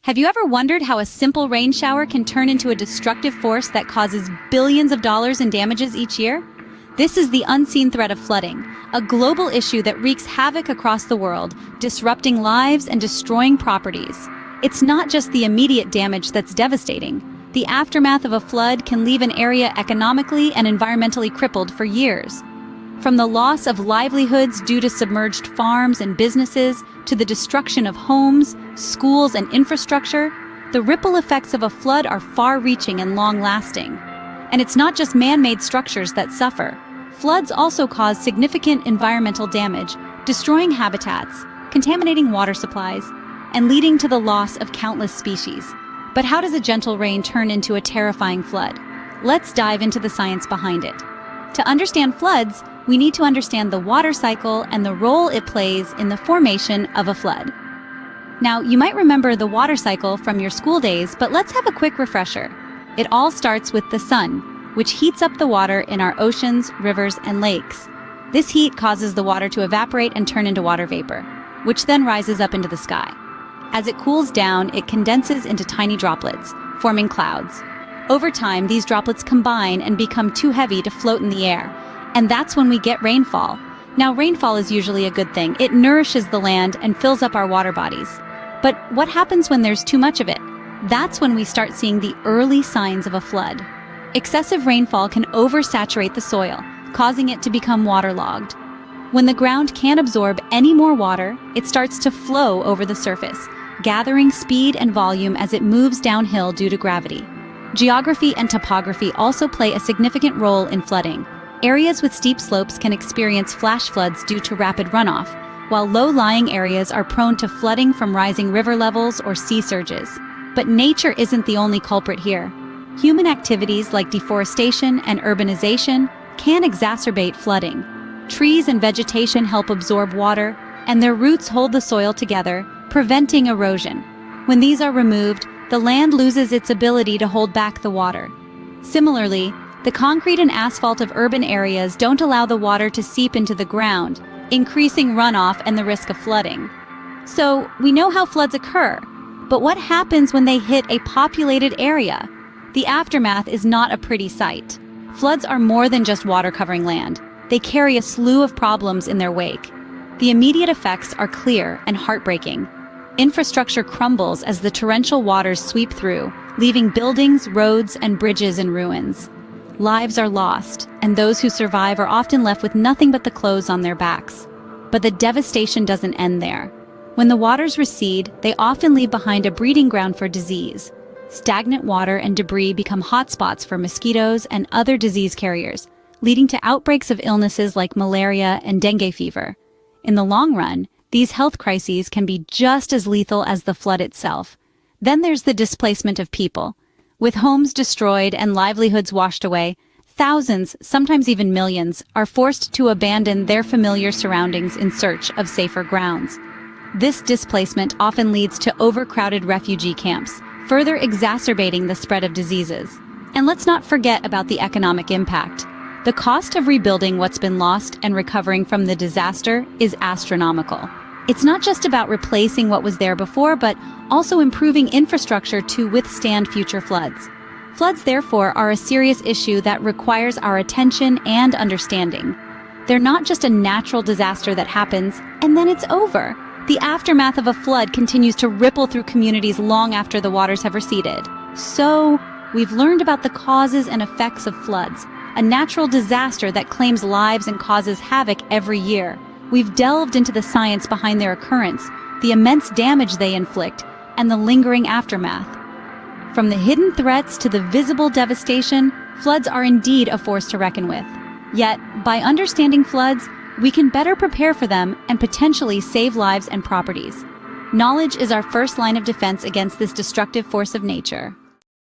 Have you ever wondered how a simple rain shower can turn into a destructive force that causes billions of dollars in damages each year? This is the unseen threat of flooding, a global issue that wreaks havoc across the world, disrupting lives and destroying properties. It's not just the immediate damage that's devastating. The aftermath of a flood can leave an area economically and environmentally crippled for years. From the loss of livelihoods due to submerged farms and businesses, to the destruction of homes, schools, and infrastructure, the ripple effects of a flood are far-reaching and long-lasting. And it's not just man-made structures that suffer. Floods also cause significant environmental damage, destroying habitats, contaminating water supplies, and leading to the loss of countless species. But how does a gentle rain turn into a terrifying flood? Let's dive into the science behind it. To understand floods, we need to understand the water cycle and the role it plays in the formation of a flood. Now, you might remember the water cycle from your school days, but let's have a quick refresher. It all starts with the sun, which heats up the water in our oceans, rivers, and lakes. This heat causes the water to evaporate and turn into water vapor, which then rises up into the sky. As it cools down, it condenses into tiny droplets, forming clouds. Over time, these droplets combine and become too heavy to float in the air, and that's when we get rainfall. Now, rainfall is usually a good thing. It nourishes the land and fills up our water bodies. But what happens when there's too much of it? That's when we start seeing the early signs of a flood. Excessive rainfall can oversaturate the soil, causing it to become waterlogged. When the ground can't absorb any more water, it starts to flow over the surface, gathering speed and volume as it moves downhill due to gravity. Geography and topography also play a significant role in flooding. Areas with steep slopes can experience flash floods due to rapid runoff, while low-lying areas are prone to flooding from rising river levels or sea surges. But nature isn't the only culprit here. Human activities like deforestation and urbanization can exacerbate flooding. Trees and vegetation help absorb water, and their roots hold the soil together, preventing erosion. When these are removed, the land loses its ability to hold back the water. Similarly, the concrete and asphalt of urban areas don't allow the water to seep into the ground, increasing runoff and the risk of flooding. So, we know how floods occur, but what happens when they hit a populated area? The aftermath is not a pretty sight. Floods are more than just water covering land. They carry a slew of problems in their wake. The immediate effects are clear and heartbreaking. Infrastructure crumbles as the torrential waters sweep through, leaving buildings, roads, and bridges in ruins. Lives are lost, and those who survive are often left with nothing but the clothes on their backs. But the devastation doesn't end there. When the waters recede, they often leave behind a breeding ground for disease. Stagnant water and debris become hotspots for mosquitoes and other disease carriers, leading to outbreaks of illnesses like malaria and dengue fever. In the long run, these health crises can be just as lethal as the flood itself. Then there's the displacement of people. With homes destroyed and livelihoods washed away, thousands, sometimes even millions, are forced to abandon their familiar surroundings in search of safer grounds. This displacement often leads to overcrowded refugee camps, further exacerbating the spread of diseases. And let's not forget about the economic impact. The cost of rebuilding what's been lost and recovering from the disaster is astronomical. It's not just about replacing what was there before, but also improving infrastructure to withstand future floods. Floods, therefore, are a serious issue that requires our attention and understanding. They're not just a natural disaster that happens, and then it's over. The aftermath of a flood continues to ripple through communities long after the waters have receded. So, we've learned about the causes and effects of floods, a natural disaster that claims lives and causes havoc every year. We've delved into the science behind their occurrence, the immense damage they inflict, and the lingering aftermath. From the hidden threats to the visible devastation, floods are indeed a force to reckon with. Yet, by understanding floods, we can better prepare for them and potentially save lives and properties. Knowledge is our first line of defense against this destructive force of nature.